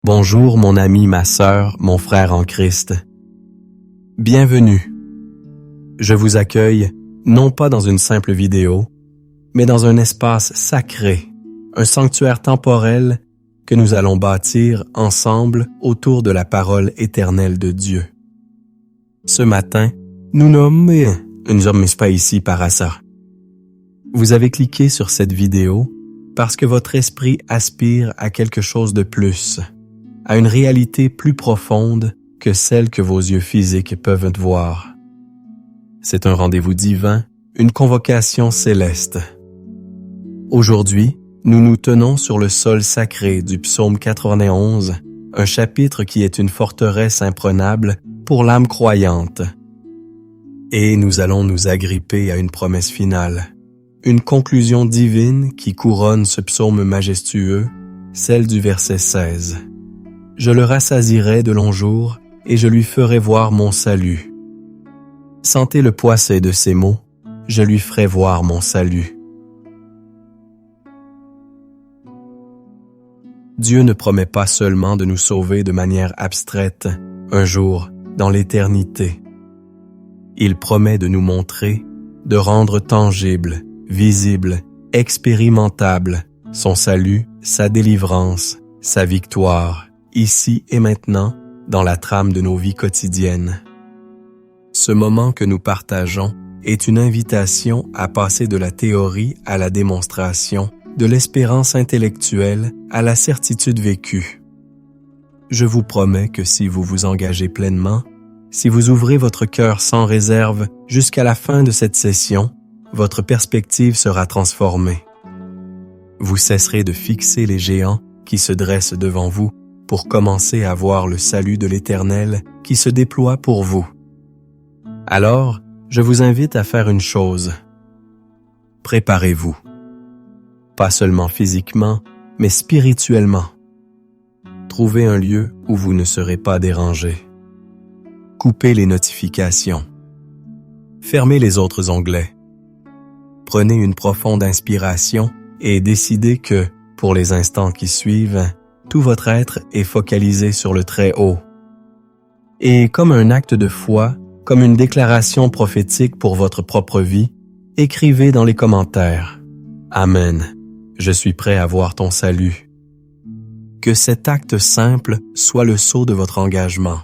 Bonjour mon ami, ma sœur, mon frère en Christ. Bienvenue. Je vous accueille non pas dans une simple vidéo, mais dans un espace sacré, un sanctuaire temporel que nous allons bâtir ensemble autour de la parole éternelle de Dieu. Ce matin, nous ne sommes pas ici par hasard. Vous avez cliqué sur cette vidéo parce que votre esprit aspire à quelque chose de plus, à une réalité plus profonde que celle que vos yeux physiques peuvent voir. C'est un rendez-vous divin, une convocation céleste. Aujourd'hui, nous nous tenons sur le sol sacré du psaume 91, un chapitre qui est une forteresse imprenable pour l'âme croyante. Et nous allons nous agripper à une promesse finale, une conclusion divine qui couronne ce psaume majestueux, celle du verset 16. Je le rassasierai de longs jours et je lui ferai voir mon salut. Sentez le poids de ces mots, je lui ferai voir mon salut. Dieu ne promet pas seulement de nous sauver de manière abstraite, un jour, dans l'éternité. Il promet de nous montrer, de rendre tangible, visible, expérimentable, son salut, sa délivrance, sa victoire, ici et maintenant, dans la trame de nos vies quotidiennes. Ce moment que nous partageons est une invitation à passer de la théorie à la démonstration, de l'espérance intellectuelle à la certitude vécue. Je vous promets que si vous vous engagez pleinement, si vous ouvrez votre cœur sans réserve jusqu'à la fin de cette session, votre perspective sera transformée. Vous cesserez de fixer les géants qui se dressent devant vous pour commencer à voir le salut de l'Éternel qui se déploie pour vous. Alors, je vous invite à faire une chose. Préparez-vous. Pas seulement physiquement, mais spirituellement. Trouvez un lieu où vous ne serez pas dérangé. Coupez les notifications. Fermez les autres onglets. Prenez une profonde inspiration et décidez que, pour les instants qui suivent, tout votre être est focalisé sur le très haut. Et comme un acte de foi, comme une déclaration prophétique pour votre propre vie, écrivez dans les commentaires « Amen, je suis prêt à voir ton salut ». Que cet acte simple soit le sceau de votre engagement.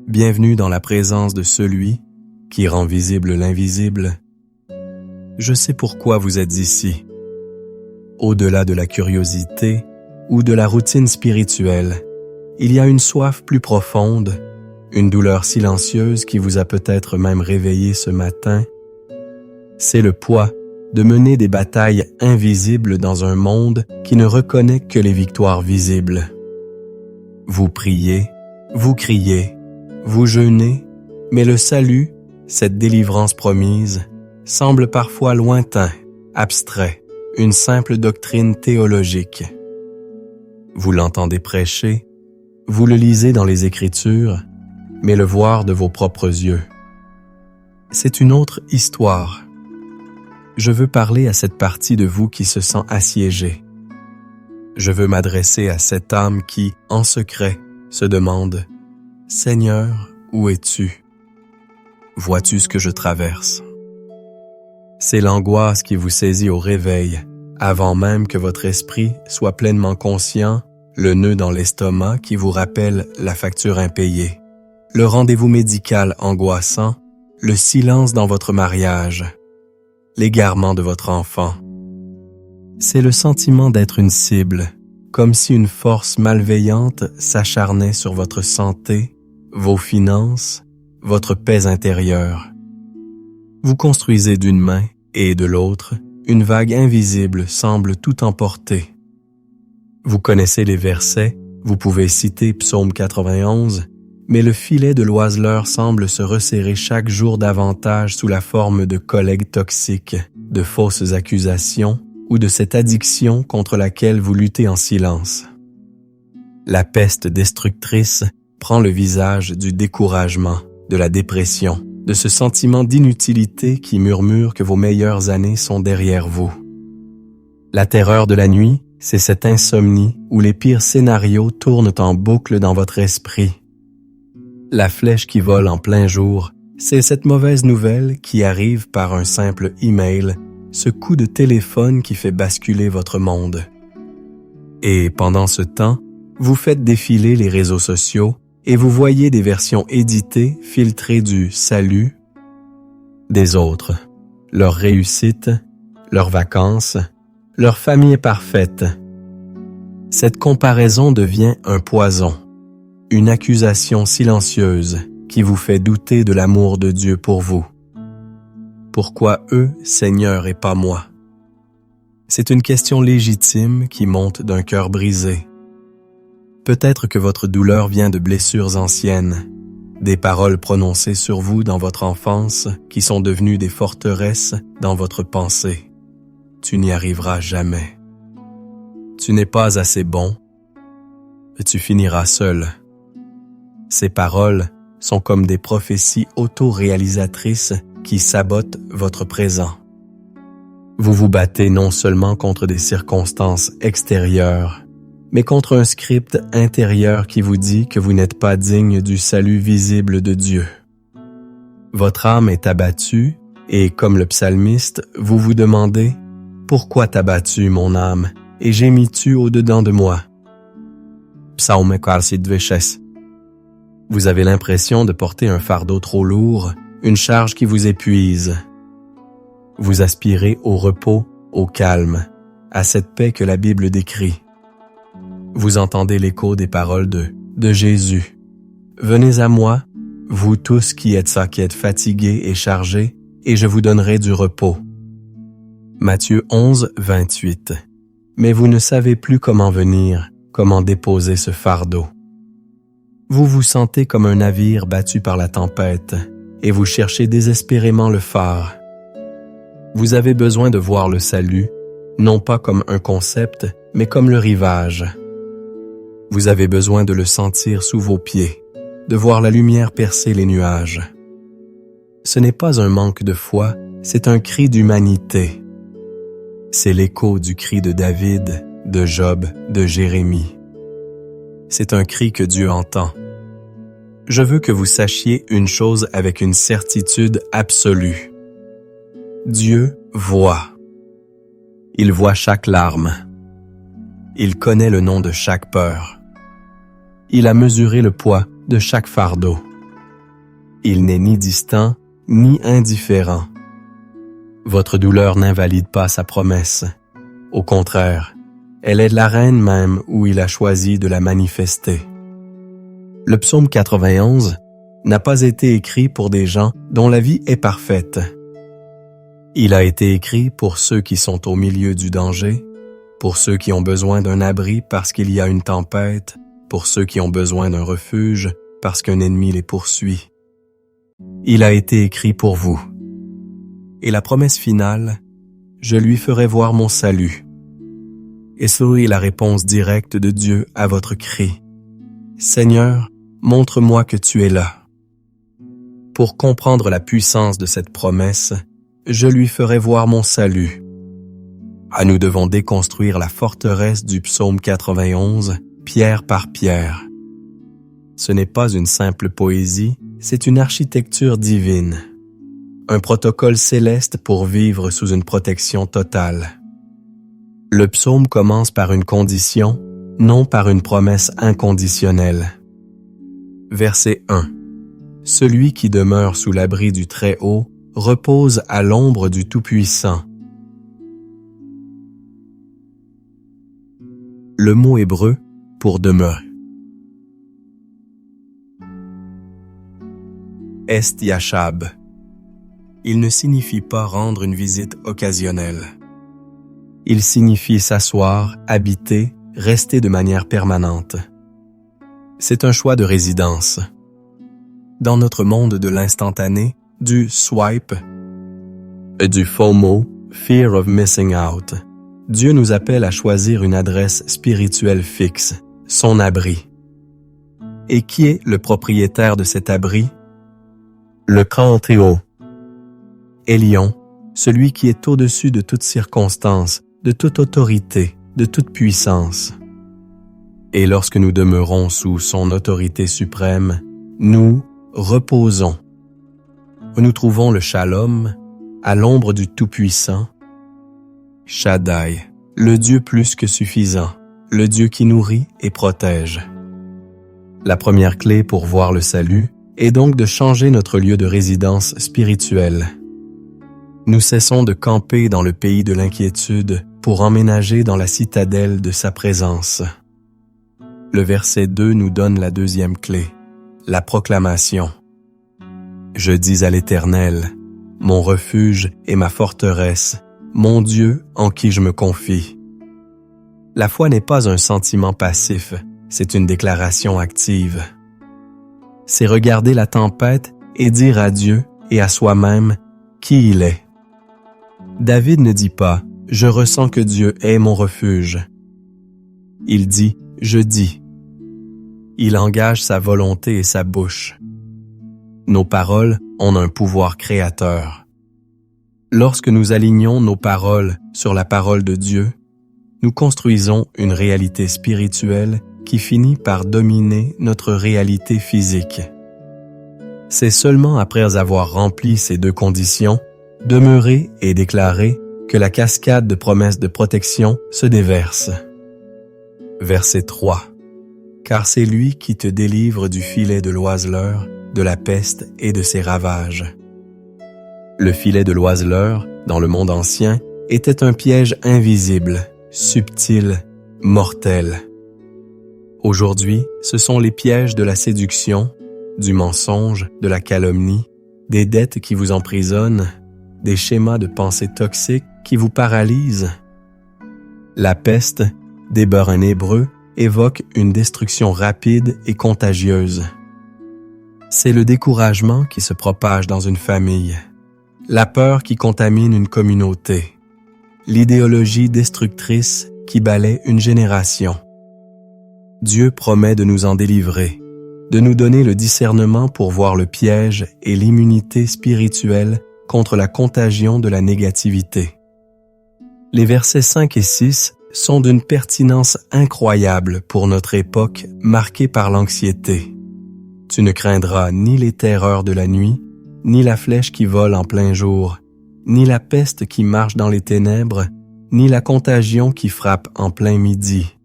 Bienvenue dans la présence de celui qui rend visible l'invisible. Je sais pourquoi vous êtes ici. Au-delà de la curiosité ou de la routine spirituelle, il y a une soif plus profonde, une douleur silencieuse qui vous a peut-être même réveillé ce matin. C'est le poids de mener des batailles invisibles dans un monde qui ne reconnaît que les victoires visibles. Vous priez, vous criez, vous jeûnez, mais le salut, cette délivrance promise, semble parfois lointain, abstrait, une simple doctrine théologique. Vous l'entendez prêcher, vous le lisez dans les Écritures, mais le voir de vos propres yeux. C'est une autre histoire. Je veux parler à cette partie de vous qui se sent assiégée. Je veux m'adresser à cette âme qui, en secret, se demande « Seigneur, où es-tu? Vois-tu ce que je traverse? » C'est l'angoisse qui vous saisit au réveil, avant même que votre esprit soit pleinement conscient, le nœud dans l'estomac qui vous rappelle la facture impayée, le rendez-vous médical angoissant, le silence dans votre mariage, l'égarement de votre enfant. C'est le sentiment d'être une cible, comme si une force malveillante s'acharnait sur votre santé, vos finances, votre paix intérieure. Vous construisez d'une main et de l'autre, une vague invisible semble tout emporter. Vous connaissez les versets, vous pouvez citer Psaume 91, mais le filet de l'oiseleur semble se resserrer chaque jour davantage sous la forme de collègues toxiques, de fausses accusations ou de cette addiction contre laquelle vous luttez en silence. La peste destructrice prend le visage du découragement, de la dépression, de ce sentiment d'inutilité qui murmure que vos meilleures années sont derrière vous. La terreur de la nuit, C'est cette insomnie où les pires scénarios tournent en boucle dans votre esprit. La flèche qui vole en plein jour, c'est cette mauvaise nouvelle qui arrive par un simple email, ce coup de téléphone qui fait basculer votre monde. Et pendant ce temps, vous faites défiler les réseaux sociaux et vous voyez des versions éditées, filtrées du salut des autres, leur réussite, leurs vacances, leur famille parfaite. Cette comparaison devient un poison, une accusation silencieuse qui vous fait douter de l'amour de Dieu pour vous. Pourquoi eux, Seigneur, et pas moi? C'est une question légitime qui monte d'un cœur brisé. Peut-être que votre douleur vient de blessures anciennes, des paroles prononcées sur vous dans votre enfance qui sont devenues des forteresses dans votre pensée. Tu n'y arriveras jamais. Tu n'es pas assez bon. Tu finiras seul. Ces paroles sont comme des prophéties auto-réalisatrices qui sabotent votre présent. Vous vous battez non seulement contre des circonstances extérieures, mais contre un script intérieur qui vous dit que vous n'êtes pas digne du salut visible de Dieu. Votre âme est abattue et, comme le psalmiste, vous vous demandez « Pourquoi t'abattu, mon âme, et gémis-tu au-dedans de moi ?» Psaume 42. Vous avez l'impression de porter un fardeau trop lourd, une charge qui vous épuise. Vous aspirez au repos, au calme, à cette paix que la Bible décrit. Vous entendez l'écho des paroles de Jésus. « Venez à moi, vous tous qui êtes fatigués et chargés, et je vous donnerai du repos. » Matthieu 11, 28. Mais vous ne savez plus comment venir, comment déposer ce fardeau. Vous vous sentez comme un navire battu par la tempête, et vous cherchez désespérément le phare. Vous avez besoin de voir le salut, non pas comme un concept, mais comme le rivage. Vous avez besoin de le sentir sous vos pieds, de voir la lumière percer les nuages. Ce n'est pas un manque de foi, c'est un cri d'humanité. C'est l'écho du cri de David, de Job, de Jérémie. C'est un cri que Dieu entend. Je veux que vous sachiez une chose avec une certitude absolue. Dieu voit. Il voit chaque larme. Il connaît le nom de chaque peur. Il a mesuré le poids de chaque fardeau. Il n'est ni distant, ni indifférent. Votre douleur n'invalide pas sa promesse. Au contraire, elle est l'arène même où il a choisi de la manifester. Le psaume 91 n'a pas été écrit pour des gens dont la vie est parfaite. Il a été écrit pour ceux qui sont au milieu du danger, pour ceux qui ont besoin d'un abri parce qu'il y a une tempête, pour ceux qui ont besoin d'un refuge parce qu'un ennemi les poursuit. Il a été écrit pour vous. Et la promesse finale, je lui ferai voir mon salut. Et cela est la réponse directe de Dieu à votre cri. Seigneur, montre-moi que tu es là. Pour comprendre la puissance de cette promesse, je lui ferai voir mon salut. Ah, nous devons déconstruire la forteresse du psaume 91, pierre par pierre. Ce n'est pas une simple poésie, c'est une architecture divine. Un protocole céleste pour vivre sous une protection totale. Le psaume commence par une condition, non par une promesse inconditionnelle. Verset 1. Celui qui demeure sous l'abri du Très-Haut repose à l'ombre du Tout-Puissant. Le mot hébreu pour demeurer. Est yashab. Il ne signifie pas rendre une visite occasionnelle. Il signifie s'asseoir, habiter, rester de manière permanente. C'est un choix de résidence. Dans notre monde de l'instantané, du swipe, du FOMO, Fear of Missing Out, Dieu nous appelle à choisir une adresse spirituelle fixe, son abri. Et qui est le propriétaire de cet abri? Le Grand très haut. Élion, celui qui est au-dessus de toute circonstance, de toute autorité, de toute puissance. Et lorsque nous demeurons sous son autorité suprême, nous reposons. Nous trouvons le shalom à l'ombre du Tout-Puissant, Shaddai, le Dieu plus que suffisant, le Dieu qui nourrit et protège. La première clé pour voir le salut est donc de changer notre lieu de résidence spirituelle. Nous cessons de camper dans le pays de l'inquiétude pour emménager dans la citadelle de sa présence. Le verset 2 nous donne la deuxième clé, la proclamation. Je dis à l'Éternel, mon refuge et ma forteresse, mon Dieu en qui je me confie. La foi n'est pas un sentiment passif, c'est une déclaration active. C'est regarder la tempête et dire à Dieu et à soi-même qui il est. David ne dit pas « Je ressens que Dieu est mon refuge ». Il dit « Je dis ». Il engage sa volonté et sa bouche. Nos paroles ont un pouvoir créateur. Lorsque nous alignons nos paroles sur la parole de Dieu, nous construisons une réalité spirituelle qui finit par dominer notre réalité physique. C'est seulement après avoir rempli ces deux conditions, demeurer et déclarer, que la cascade de promesses de protection se déverse. Verset 3. Car c'est lui qui te délivre du filet de l'oiseleur, de la peste et de ses ravages. Le filet de l'oiseleur, dans le monde ancien, était un piège invisible, subtil, mortel. Aujourd'hui, ce sont les pièges de la séduction, du mensonge, de la calomnie, des dettes qui vous emprisonnent, des schémas de pensée toxiques qui vous paralysent. La peste, des beurres en hébreu, évoque une destruction rapide et contagieuse. C'est le découragement qui se propage dans une famille, la peur qui contamine une communauté, l'idéologie destructrice qui balaie une génération. Dieu promet de nous en délivrer, de nous donner le discernement pour voir le piège et l'immunité spirituelle contre la contagion de la négativité. Les versets 5 et 6 sont d'une pertinence incroyable pour notre époque marquée par l'anxiété. Tu ne craindras ni les terreurs de la nuit, ni la flèche qui vole en plein jour, ni la peste qui marche dans les ténèbres, ni la contagion qui frappe en plein midi.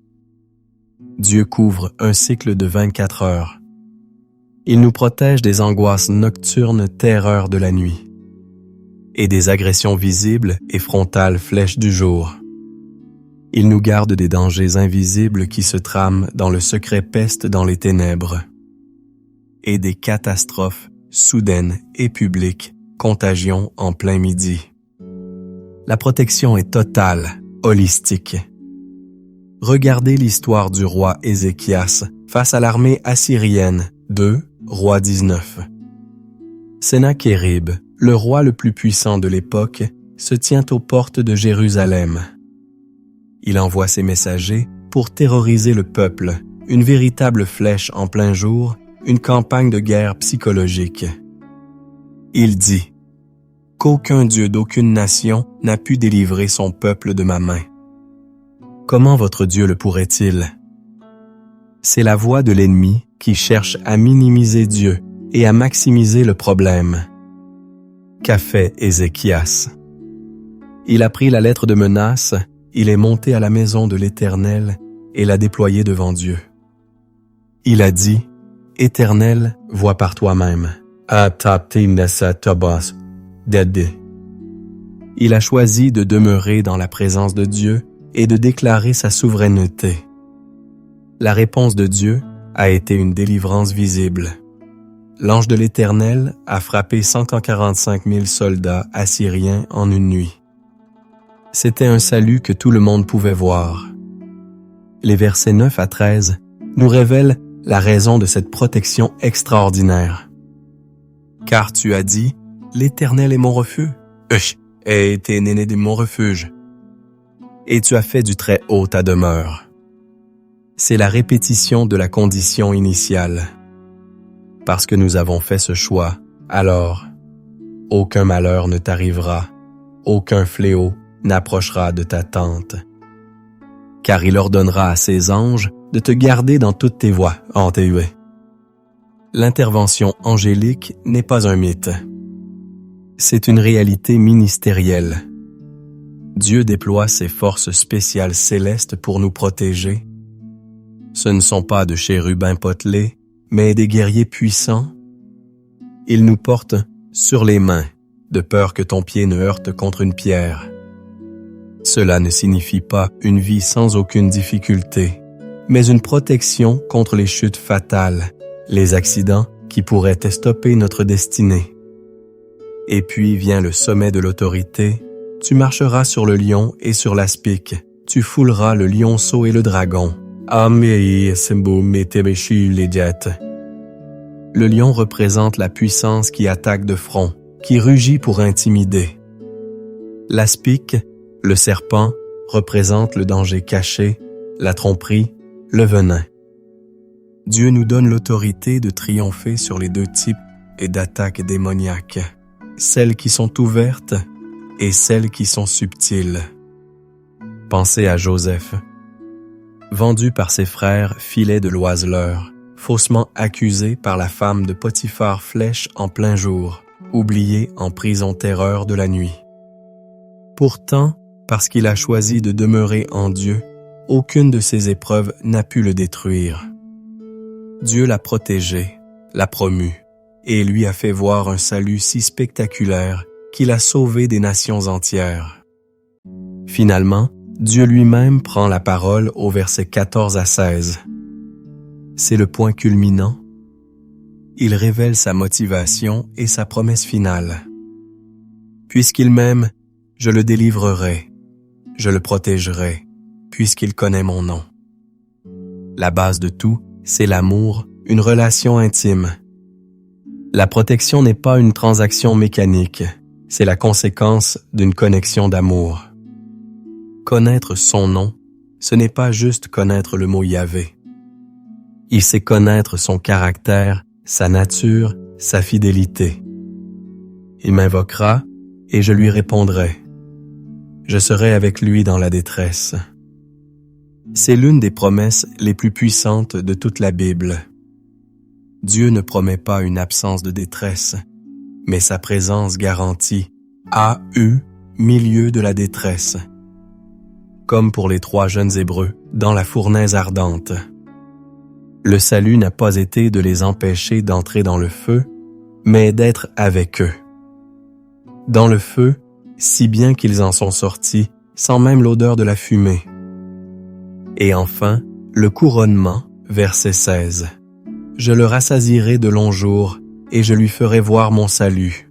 Dieu couvre un cycle de 24 heures. Il nous protège des angoisses nocturnes terreurs de la nuit et des agressions visibles et frontales flèches du jour. Il nous garde des dangers invisibles qui se trament dans le secret peste dans les ténèbres et des catastrophes soudaines et publiques, contagion en plein midi. La protection est totale, holistique. Regardez l'histoire du roi Ézéchias face à l'armée assyrienne, 2 Roi 19. Sennachérib, le roi le plus puissant de l'époque, se tient aux portes de Jérusalem. Il envoie ses messagers pour terroriser le peuple, une véritable flèche en plein jour, une campagne de guerre psychologique. Il dit « Qu'aucun dieu d'aucune nation n'a pu délivrer son peuple de ma main. Comment votre Dieu le pourrait-il? » C'est la voix de l'ennemi qui cherche à minimiser Dieu et à maximiser le problème. Qu'a fait Ézéchias? Il a pris la lettre de menace, il est monté à la maison de l'Éternel et l'a déployée devant Dieu. Il a dit, « Éternel, vois par toi-même. » Il a choisi de demeurer dans la présence de Dieu et de déclarer sa souveraineté. La réponse de Dieu a été une délivrance visible. L'ange de l'Éternel a frappé 145 000 soldats assyriens en une nuit. C'était un salut que tout le monde pouvait voir. Les versets 9 à 13 nous révèlent la raison de cette protection extraordinaire. Car tu as dit, l'Éternel est mon refuge. Et t'es né de mon refuge. Et tu as fait du très haut ta demeure. C'est la répétition de la condition initiale. Parce que nous avons fait ce choix, alors, aucun malheur ne t'arrivera, aucun fléau n'approchera de ta tente. car il ordonnera à ses anges de te garder dans toutes tes voies. L'intervention angélique n'est pas un mythe. C'est une réalité ministérielle. Dieu déploie ses forces spéciales célestes pour nous protéger. Ce ne sont pas de chérubins potelés, mais des guerriers puissants. Ils nous portent sur les mains, de peur que ton pied ne heurte contre une pierre. Cela ne signifie pas une vie sans aucune difficulté, mais une protection contre les chutes fatales, les accidents qui pourraient stopper notre destinée. Et puis vient le sommet de l'autorité, tu marcheras sur le lion et sur l'aspic, tu fouleras le lionceau et le dragon. Le lion représente la puissance qui attaque de front, qui rugit pour intimider. L'aspic, le serpent, représente le danger caché, la tromperie, le venin. Dieu nous donne l'autorité de triompher sur les deux types et d'attaques démoniaques, celles qui sont ouvertes et celles qui sont subtiles. Pensez à Joseph. Vendu par ses frères filet de l'oiseleur, faussement accusé par la femme de Potiphar flèche en plein jour, oublié en prison terreur de la nuit. Pourtant, parce qu'il a choisi de demeurer en Dieu, aucune de ses épreuves n'a pu le détruire. Dieu l'a protégé, l'a promu, et lui a fait voir un salut si spectaculaire qu'il a sauvé des nations entières. Finalement, Dieu lui-même prend la parole au verset 14 à 16. C'est le point culminant. Il révèle sa motivation et sa promesse finale. Puisqu'il m'aime, je le délivrerai, je le protégerai, puisqu'il connaît mon nom. La base de tout, c'est l'amour, une relation intime. La protection n'est pas une transaction mécanique, c'est la conséquence d'une connexion d'amour. Connaître son nom, ce n'est pas juste connaître le mot Yahvé. Il sait connaître son caractère, sa nature, sa fidélité. Il m'invoquera et je lui répondrai. Je serai avec lui dans la détresse. C'est l'une des promesses les plus puissantes de toute la Bible. Dieu ne promet pas une absence de détresse, mais sa présence garantit milieu de la détresse. Comme pour les 3 jeunes Hébreux dans la fournaise ardente. Le salut n'a pas été de les empêcher d'entrer dans le feu, mais d'être avec eux. Dans le feu, si bien qu'ils en sont sortis, sans même l'odeur de la fumée. Et enfin, le couronnement, verset 16. Je le rassasierai de longs jours, et je lui ferai voir mon salut.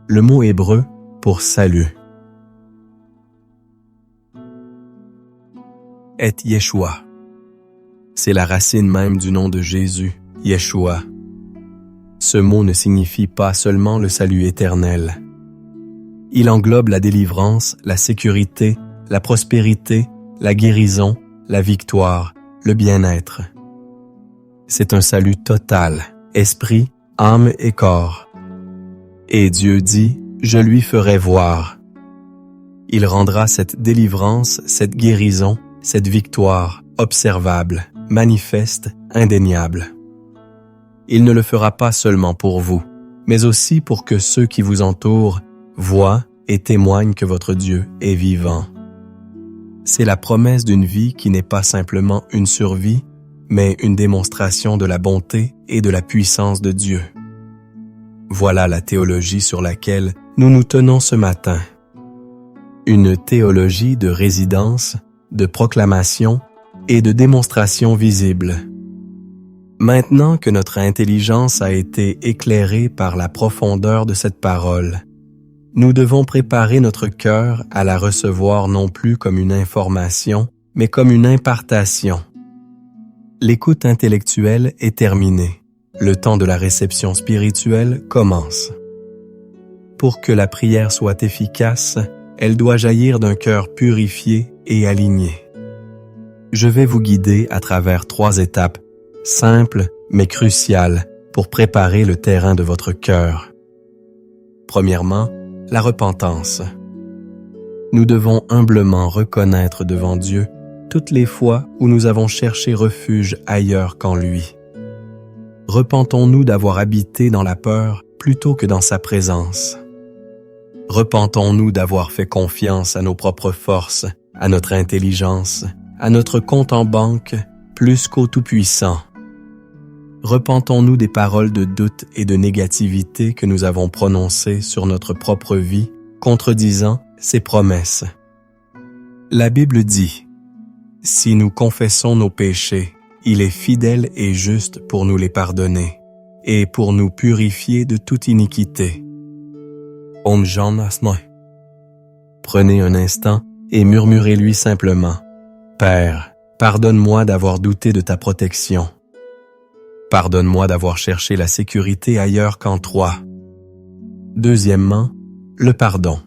Le mot hébreu pour salut est Yeshua. C'est la racine même du nom de Jésus, Yeshua. Ce mot ne signifie pas seulement le salut éternel. Il englobe la délivrance, la sécurité, la prospérité, la guérison, la victoire, le bien-être. C'est un salut total, esprit, âme et corps. Et Dieu dit, je lui ferai voir. Il rendra cette délivrance, cette guérison, cette victoire observable, manifeste, indéniable. Il ne le fera pas seulement pour vous, mais aussi pour que ceux qui vous entourent voient et témoignent que votre Dieu est vivant. C'est la promesse d'une vie qui n'est pas simplement une survie, mais une démonstration de la bonté et de la puissance de Dieu. Voilà la théologie sur laquelle nous nous tenons ce matin. Une théologie de résidence, de proclamation et de démonstration visible. Maintenant que notre intelligence a été éclairée par la profondeur de cette parole, nous devons préparer notre cœur à la recevoir non plus comme une information, mais comme une impartation. L'écoute intellectuelle est terminée. Le temps de la réception spirituelle commence. Pour que la prière soit efficace, elle doit jaillir d'un cœur purifié et aligné. Je vais vous guider à travers 3 étapes, simples mais cruciales, pour préparer le terrain de votre cœur. Premièrement, la repentance. Nous devons humblement reconnaître devant Dieu toutes les fois où nous avons cherché refuge ailleurs qu'en lui. Repentons-nous d'avoir habité dans la peur plutôt que dans sa présence. Repentons-nous d'avoir fait confiance à nos propres forces, à notre intelligence, à notre compte en banque, plus qu'au Tout-Puissant. Repentons-nous des paroles de doute et de négativité que nous avons prononcées sur notre propre vie, contredisant ses promesses. La Bible dit: « Si nous confessons nos péchés, il est fidèle et juste pour nous les pardonner et pour nous purifier de toute iniquité. » Om Janasnoy. Prenez un instant et murmurez-lui simplement: « Père, pardonne-moi d'avoir douté de ta protection. Pardonne-moi d'avoir cherché la sécurité ailleurs qu'en toi. » Deuxièmement, le pardon.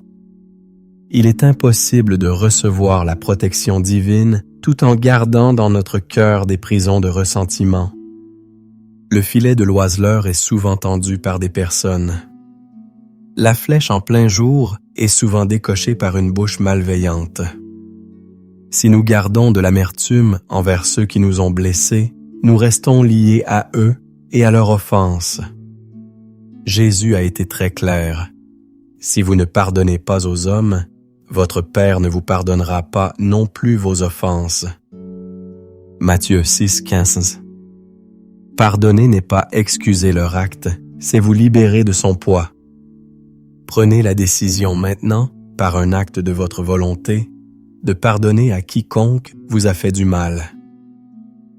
Il est impossible de recevoir la protection divine tout en gardant dans notre cœur des prisons de ressentiment. Le filet de l'oiseleur est souvent tendu par des personnes. La flèche en plein jour est souvent décochée par une bouche malveillante. Si nous gardons de l'amertume envers ceux qui nous ont blessés, nous restons liés à eux et à leur offense. Jésus a été très clair. Si vous ne pardonnez pas aux hommes, votre Père ne vous pardonnera pas non plus vos offenses. Matthieu 6,15. Pardonner n'est pas excuser leur acte, c'est vous libérer de son poids. Prenez la décision maintenant, par un acte de votre volonté, de pardonner à quiconque vous a fait du mal.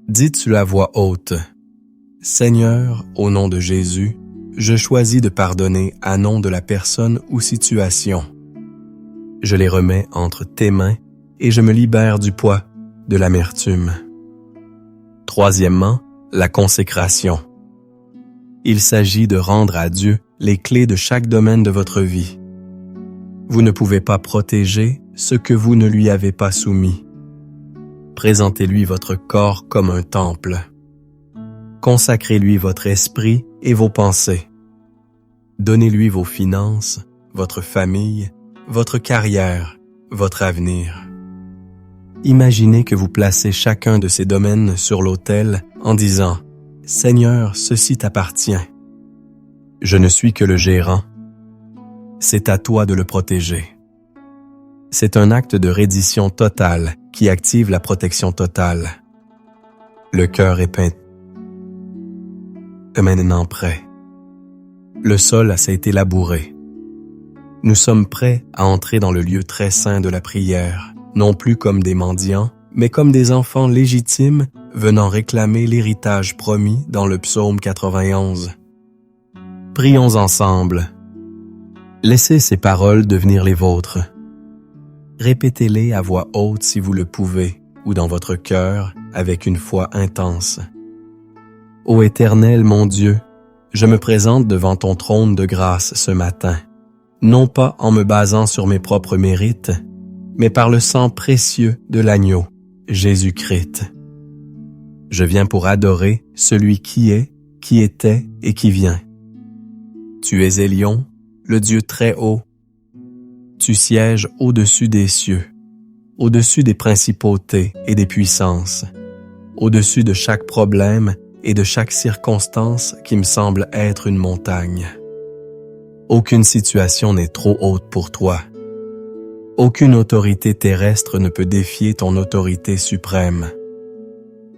Dites-le à voix haute: « Seigneur, au nom de Jésus, je choisis de pardonner à nom de la personne ou situation. Je les remets entre tes mains et je me libère du poids de l'amertume. » Troisièmement, la consécration. Il s'agit de rendre à Dieu les clés de chaque domaine de votre vie. Vous ne pouvez pas protéger ce que vous ne lui avez pas soumis. Présentez-lui votre corps comme un temple. Consacrez-lui votre esprit et vos pensées. Donnez-lui vos finances, votre famille, votre carrière, votre avenir. Imaginez que vous placez chacun de ces domaines sur l'autel en disant: « Seigneur, ceci t'appartient. Je ne suis que le gérant. C'est à toi de le protéger. » C'est un acte de reddition totale qui active la protection totale. Le cœur est maintenant prêt. Le sol a été labouré. Nous sommes prêts à entrer dans le lieu très saint de la prière, non plus comme des mendiants, mais comme des enfants légitimes venant réclamer l'héritage promis dans le psaume 91. Prions ensemble. Laissez ces paroles devenir les vôtres. Répétez-les à voix haute si vous le pouvez, ou dans votre cœur avec une foi intense. Ô Éternel, mon Dieu, je me présente devant ton trône de grâce ce matin, non pas en me basant sur mes propres mérites, mais par le sang précieux de l'agneau, Jésus-Christ. Je viens pour adorer celui qui est, qui était et qui vient. Tu es Élion, le Dieu très haut. Tu sièges au-dessus des cieux, au-dessus des principautés et des puissances, au-dessus de chaque problème et de chaque circonstance qui me semble être une montagne. Aucune situation n'est trop haute pour toi. Aucune autorité terrestre ne peut défier ton autorité suprême.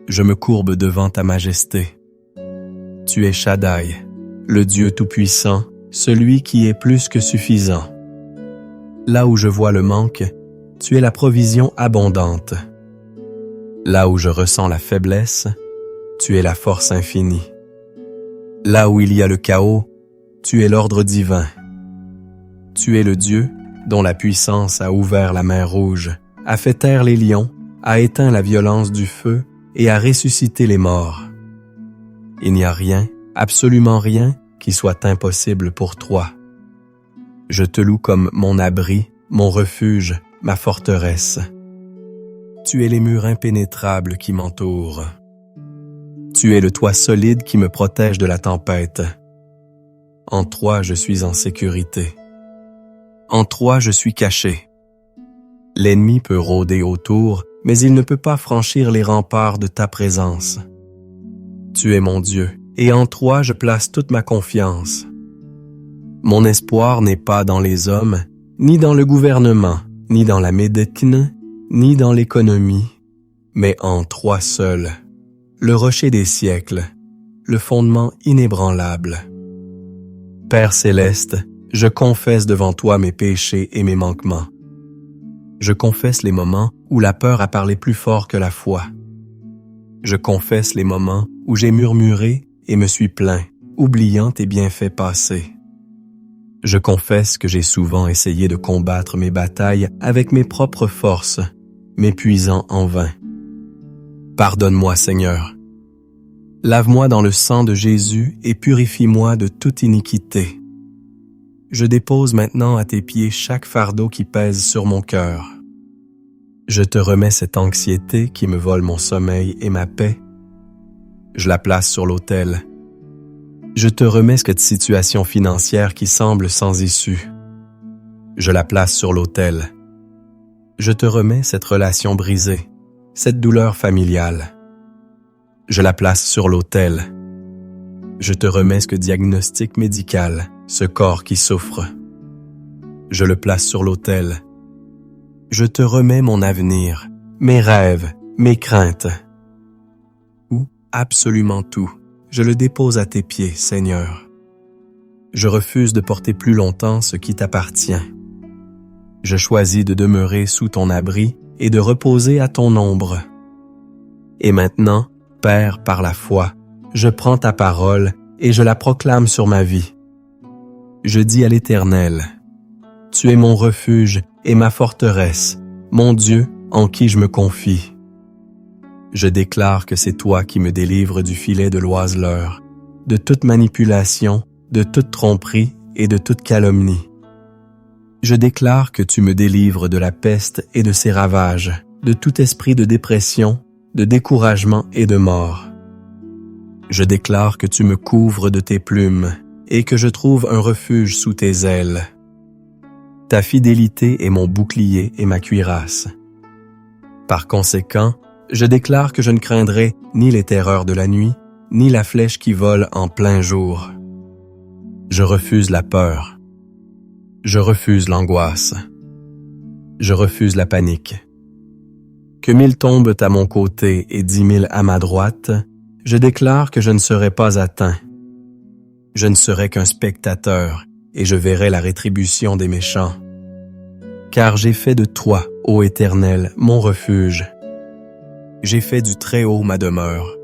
Je me courbe devant ta majesté. Tu es Shaddai, le Dieu tout-puissant, celui qui est plus que suffisant. Là où je vois le manque, tu es la provision abondante. Là où je ressens la faiblesse, tu es la force infinie. Là où il y a le chaos, tu es l'ordre divin. Tu es le Dieu dont la puissance a ouvert la mer Rouge, a fait taire les lions, a éteint la violence du feu et a ressuscité les morts. Il n'y a rien, absolument rien, qui soit impossible pour toi. Je te loue comme mon abri, mon refuge, ma forteresse. Tu es les murs impénétrables qui m'entourent. Tu es le toit solide qui me protège de la tempête. En toi, je suis en sécurité. En toi, je suis caché. L'ennemi peut rôder autour, mais il ne peut pas franchir les remparts de ta présence. Tu es mon Dieu, et en toi je place toute ma confiance. Mon espoir n'est pas dans les hommes, ni dans le gouvernement, ni dans la médecine, ni dans l'économie, mais en toi seul, le rocher des siècles, le fondement inébranlable. Père céleste, je confesse devant toi mes péchés et mes manquements. Je confesse les moments où la peur a parlé plus fort que la foi. Je confesse les moments où j'ai murmuré et me suis plaint, oubliant tes bienfaits passés. Je confesse que j'ai souvent essayé de combattre mes batailles avec mes propres forces, m'épuisant en vain. Pardonne-moi, Seigneur. Lave-moi dans le sang de Jésus et purifie-moi de toute iniquité. Je dépose maintenant à tes pieds chaque fardeau qui pèse sur mon cœur. Je te remets cette anxiété qui me vole mon sommeil et ma paix. Je la place sur l'autel. Je te remets cette situation financière qui semble sans issue. Je la place sur l'autel. Je te remets cette relation brisée, cette douleur familiale. Je la place sur l'autel. Je te remets ce diagnostic médical, ce corps qui souffre. Je le place sur l'autel. Je te remets mon avenir, mes rêves, mes craintes. Ou absolument tout, je le dépose à tes pieds, Seigneur. Je refuse de porter plus longtemps ce qui t'appartient. Je choisis de demeurer sous ton abri et de reposer à ton ombre. Et maintenant, Père, par la foi, je prends ta parole et je la proclame sur ma vie. Je dis à l'Éternel, « Tu es mon refuge et ma forteresse, mon Dieu en qui je me confie. » Je déclare que c'est toi qui me délivres du filet de l'oiseleur, de toute manipulation, de toute tromperie et de toute calomnie. Je déclare que tu me délivres de la peste et de ses ravages, de tout esprit de dépression, de découragement et de mort. Je déclare que tu me couvres de tes plumes et que je trouve un refuge sous tes ailes. Ta fidélité est mon bouclier et ma cuirasse. Par conséquent, je déclare que je ne craindrai ni les terreurs de la nuit, ni la flèche qui vole en plein jour. Je refuse la peur. Je refuse l'angoisse. Je refuse la panique. Que 1000 tombent à mon côté et 10 000 à ma droite, je déclare que je ne serai pas atteint. Je ne serai qu'un spectateur et je verrai la rétribution des méchants. Car j'ai fait de toi, ô Éternel, mon refuge. J'ai fait du Très-Haut ma demeure.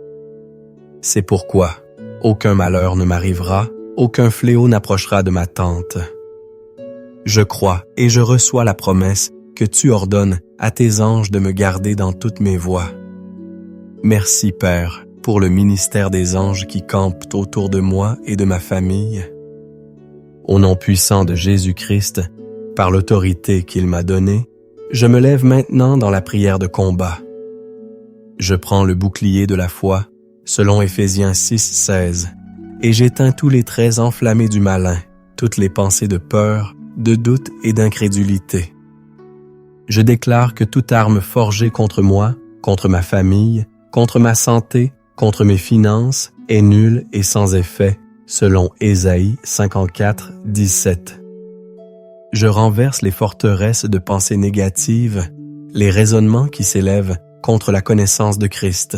C'est pourquoi aucun malheur ne m'arrivera, aucun fléau n'approchera de ma tente. Je crois et je reçois la promesse que tu ordonnes à tes anges de me garder dans toutes mes voies. Merci, Père, pour le ministère des anges qui campent autour de moi et de ma famille. Au nom puissant de Jésus-Christ, par l'autorité qu'il m'a donnée, je me lève maintenant dans la prière de combat. Je prends le bouclier de la foi, selon Éphésiens 6:16, et j'éteins tous les traits enflammés du malin, toutes les pensées de peur, de doute et d'incrédulité. Je déclare que toute arme forgée contre moi, contre ma famille, contre ma santé, contre mes finances, est nulle et sans effet, selon Ésaïe 54:17. Je renverse les forteresses de pensées négatives, les raisonnements qui s'élèvent contre la connaissance de Christ.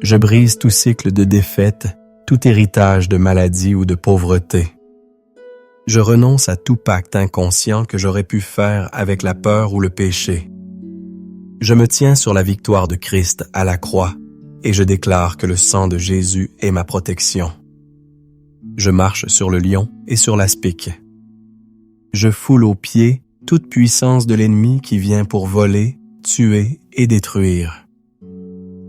Je brise tout cycle de défaite, tout héritage de maladie ou de pauvreté. Je renonce à tout pacte inconscient que j'aurais pu faire avec la peur ou le péché. Je me tiens sur la victoire de Christ à la croix et je déclare que le sang de Jésus est ma protection. Je marche sur le lion et sur l'aspic. Je foule aux pieds toute puissance de l'ennemi qui vient pour voler, tuer et détruire.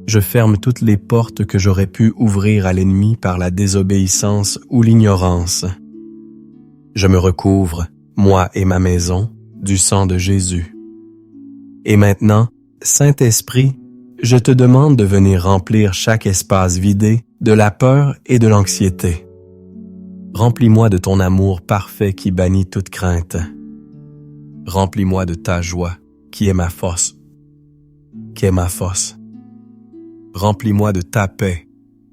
Je ferme toutes les portes que j'aurais pu ouvrir à l'ennemi par la désobéissance ou l'ignorance. Je me recouvre, moi et ma maison, du sang de Jésus. Et maintenant, Saint-Esprit, je te demande de venir remplir chaque espace vidé de la peur et de l'anxiété. Remplis-moi de ton amour parfait qui bannit toute crainte. Remplis-moi de ta joie qui est ma force. qu'est ma force. Remplis-moi de ta paix,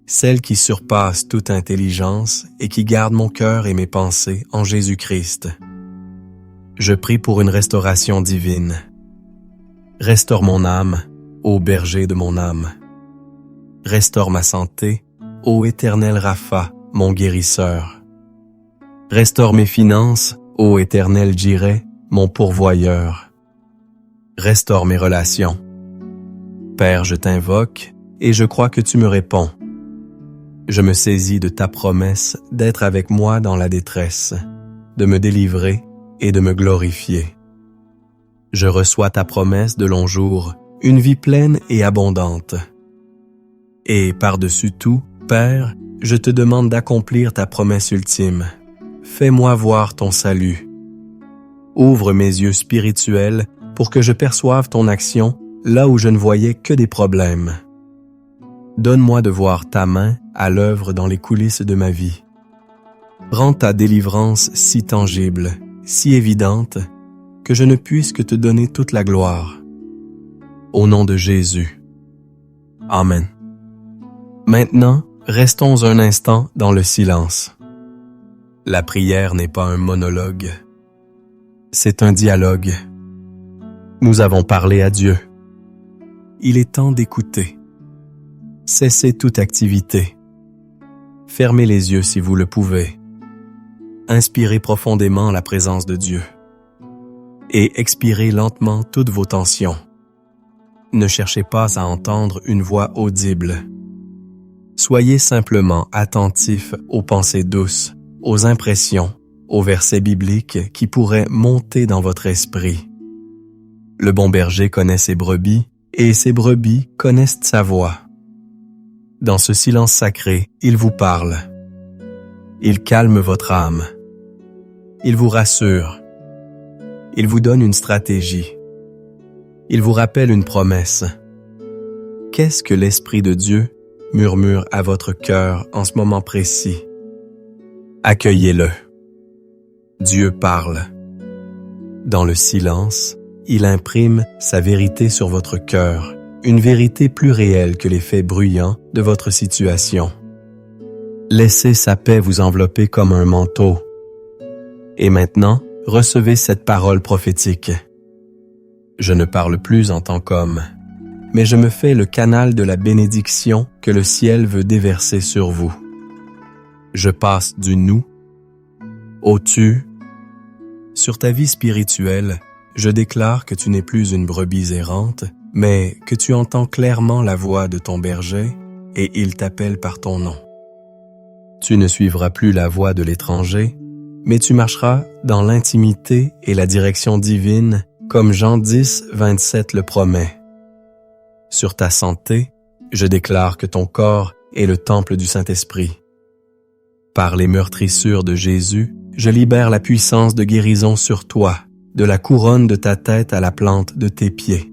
celle qui surpasse toute intelligence et qui garde mon cœur et mes pensées en Jésus-Christ. Je prie pour une restauration divine. Restaure mon âme, ô berger de mon âme. Restaure ma santé, ô éternel Rapha, mon guérisseur. Restaure mes finances, ô éternel Jireh, mon pourvoyeur. Restaure mes relations. Père, je t'invoque, et je crois que tu me réponds. Je me saisis de ta promesse d'être avec moi dans la détresse, de me délivrer et de me glorifier. Je reçois ta promesse de longs jours, une vie pleine et abondante. Et par-dessus tout, Père, je te demande d'accomplir ta promesse ultime. Fais-moi voir ton salut. Ouvre mes yeux spirituels pour que je perçoive ton action là où je ne voyais que des problèmes. Donne-moi de voir ta main à l'œuvre dans les coulisses de ma vie. Rends ta délivrance si tangible, si évidente, que je ne puisse que te donner toute la gloire. Au nom de Jésus. Amen. Maintenant, restons un instant dans le silence. La prière n'est pas un monologue. C'est un dialogue. Nous avons parlé à Dieu. Il est temps d'écouter. Cessez toute activité. Fermez les yeux si vous le pouvez. Inspirez profondément la présence de Dieu. Et expirez lentement toutes vos tensions. Ne cherchez pas à entendre une voix audible. Soyez simplement attentif aux pensées douces, aux impressions, aux versets bibliques qui pourraient monter dans votre esprit. Le bon berger connaît ses brebis, et ses brebis connaissent sa voix. Dans ce silence sacré, il vous parle. Il calme votre âme. Il vous rassure. Il vous donne une stratégie. Il vous rappelle une promesse. Qu'est-ce que l'Esprit de Dieu murmure à votre cœur en ce moment précis? Accueillez-le. Dieu parle. Dans le silence, il imprime sa vérité sur votre cœur, une vérité plus réelle que les faits bruyants de votre situation. Laissez sa paix vous envelopper comme un manteau. Et maintenant, recevez cette parole prophétique. Je ne parle plus en tant qu'homme, mais je me fais le canal de la bénédiction que le ciel veut déverser sur vous. Je passe du nous au tu. Sur ta vie spirituelle, je déclare que tu n'es plus une brebis errante, mais que tu entends clairement la voix de ton berger et il t'appelle par ton nom. Tu ne suivras plus la voie de l'étranger, mais tu marcheras dans l'intimité et la direction divine, comme Jean 10, 27 le promet. Sur ta santé, je déclare que ton corps est le temple du Saint-Esprit. Par les meurtrissures de Jésus, je libère la puissance de guérison sur toi, de la couronne de ta tête à la plante de tes pieds.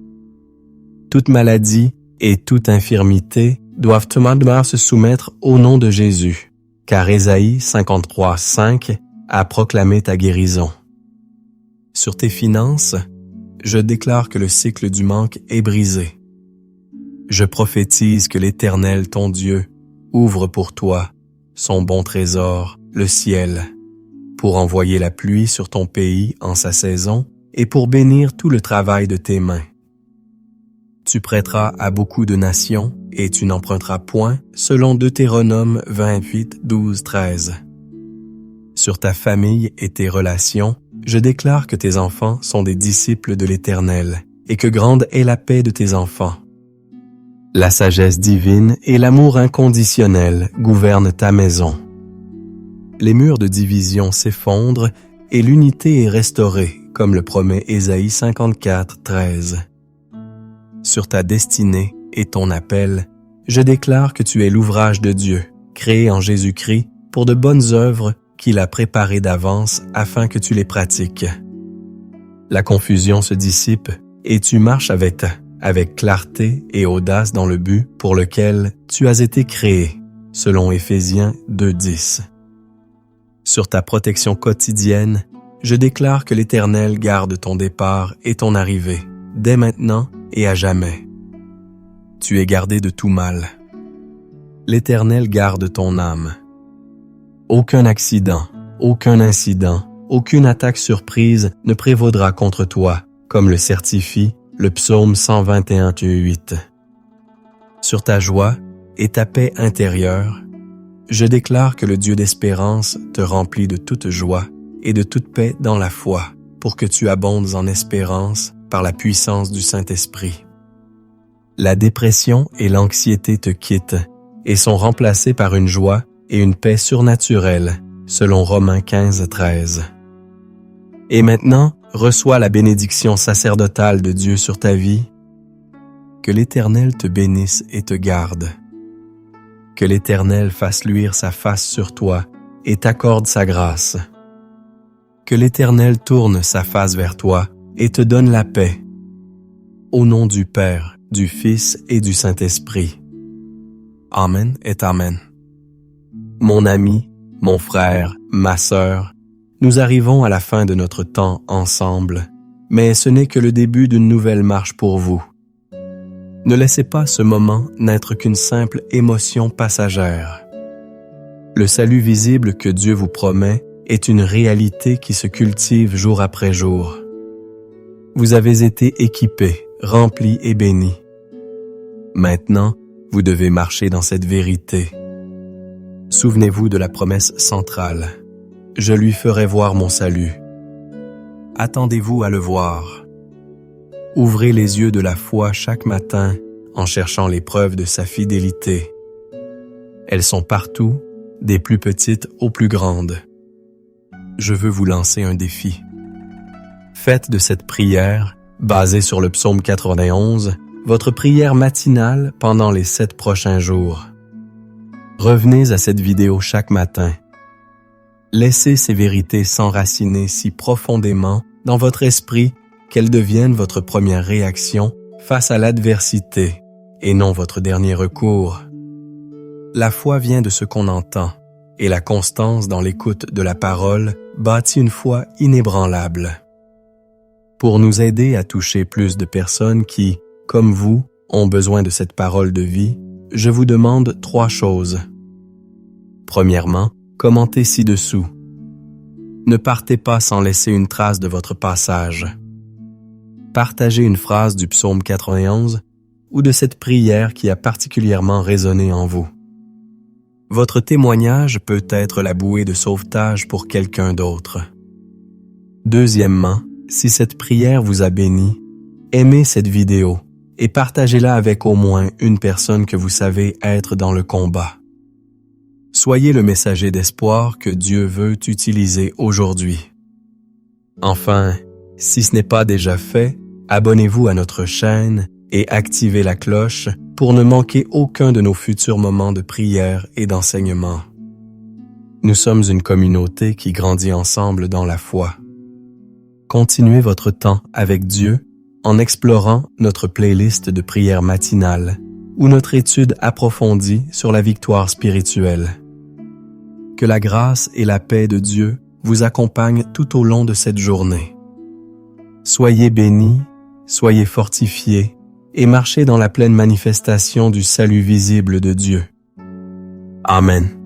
Toute maladie et toute infirmité doivent maintenant se soumettre au nom de Jésus, car Ésaïe 53, 5 a proclamé ta guérison. Sur tes finances, je déclare que le cycle du manque est brisé. Je prophétise que l'Éternel, ton Dieu, ouvre pour toi son bon trésor, le ciel, pour envoyer la pluie sur ton pays en sa saison et pour bénir tout le travail de tes mains. Tu prêteras à beaucoup de nations et tu n'emprunteras point, selon Deutéronome 28, 12, 13. Sur ta famille et tes relations, je déclare que tes enfants sont des disciples de l'Éternel et que grande est la paix de tes enfants. La sagesse divine et l'amour inconditionnel gouvernent ta maison. Les murs de division s'effondrent et l'unité est restaurée, comme le promet Ésaïe 54, 13. Sur ta destinée et ton appel, je déclare que tu es l'ouvrage de Dieu, créé en Jésus-Christ pour de bonnes œuvres qu'il a préparées d'avance afin que tu les pratiques. La confusion se dissipe et tu marches avec clarté et audace dans le but pour lequel tu as été créé, selon Éphésiens 2:10. Sur ta protection quotidienne, je déclare que l'Éternel garde ton départ et ton arrivée, dès maintenant et à jamais. tu es gardé de tout mal. L'Éternel garde ton âme. Aucun accident, aucun incident, aucune attaque surprise ne prévaudra contre toi, comme le certifie le psaume 121:8. Sur ta joie et ta paix intérieure, je déclare que le Dieu d'espérance te remplit de toute joie et de toute paix dans la foi, pour que tu abondes en espérance par la puissance du Saint-Esprit. La dépression et l'anxiété te quittent et sont remplacées par une joie et une paix surnaturelle, selon Romains 15:13. Et maintenant, reçois la bénédiction sacerdotale de Dieu sur ta vie. Que l'Éternel te bénisse et te garde. Que l'Éternel fasse luire sa face sur toi et t'accorde sa grâce. Que l'Éternel tourne sa face vers toi et te donne la paix. Au nom du Père, du Fils et du Saint-Esprit. Amen et Amen. Mon ami, mon frère, ma sœur, nous arrivons à la fin de notre temps ensemble, mais ce n'est que le début d'une nouvelle marche pour vous. Ne laissez pas ce moment n'être qu'une simple émotion passagère. Le salut visible que Dieu vous promet est une réalité qui se cultive jour après jour. Vous avez été équipés, remplis et bénis. Maintenant, vous devez marcher dans cette vérité. Souvenez-vous de la promesse centrale. Je lui ferai voir mon salut. Attendez-vous à le voir. Ouvrez les yeux de la foi chaque matin en cherchant les preuves de sa fidélité. Elles sont partout, des plus petites aux plus grandes. Je veux vous lancer un défi. Faites de cette prière, basée sur le psaume 91, votre prière matinale pendant les 7 prochains jours. Revenez à cette vidéo chaque matin. Laissez ces vérités s'enraciner si profondément dans votre esprit qu'elles deviennent votre première réaction face à l'adversité et non votre dernier recours. La foi vient de ce qu'on entend, et la constance dans l'écoute de la parole bâtit une foi inébranlable. Pour nous aider à toucher plus de personnes qui, comme vous, ont besoin de cette parole de vie, je vous demande 3 choses. Premièrement, commentez ci-dessous. Ne partez pas sans laisser une trace de votre passage. Partagez une phrase du psaume 91 ou de cette prière qui a particulièrement résonné en vous. Votre témoignage peut être la bouée de sauvetage pour quelqu'un d'autre. Deuxièmement, si cette prière vous a béni, aimez cette vidéo et partagez-la avec au moins une personne que vous savez être dans le combat. Soyez le messager d'espoir que Dieu veut utiliser aujourd'hui. Enfin, si ce n'est pas déjà fait, abonnez-vous à notre chaîne et activez la cloche pour ne manquer aucun de nos futurs moments de prière et d'enseignement. Nous sommes une communauté qui grandit ensemble dans la foi. Continuez votre temps avec Dieu en explorant notre playlist de prières matinales ou notre étude approfondie sur la victoire spirituelle. Que la grâce et la paix de Dieu vous accompagnent tout au long de cette journée. Soyez bénis, soyez fortifiés et marchez dans la pleine manifestation du salut visible de Dieu. Amen.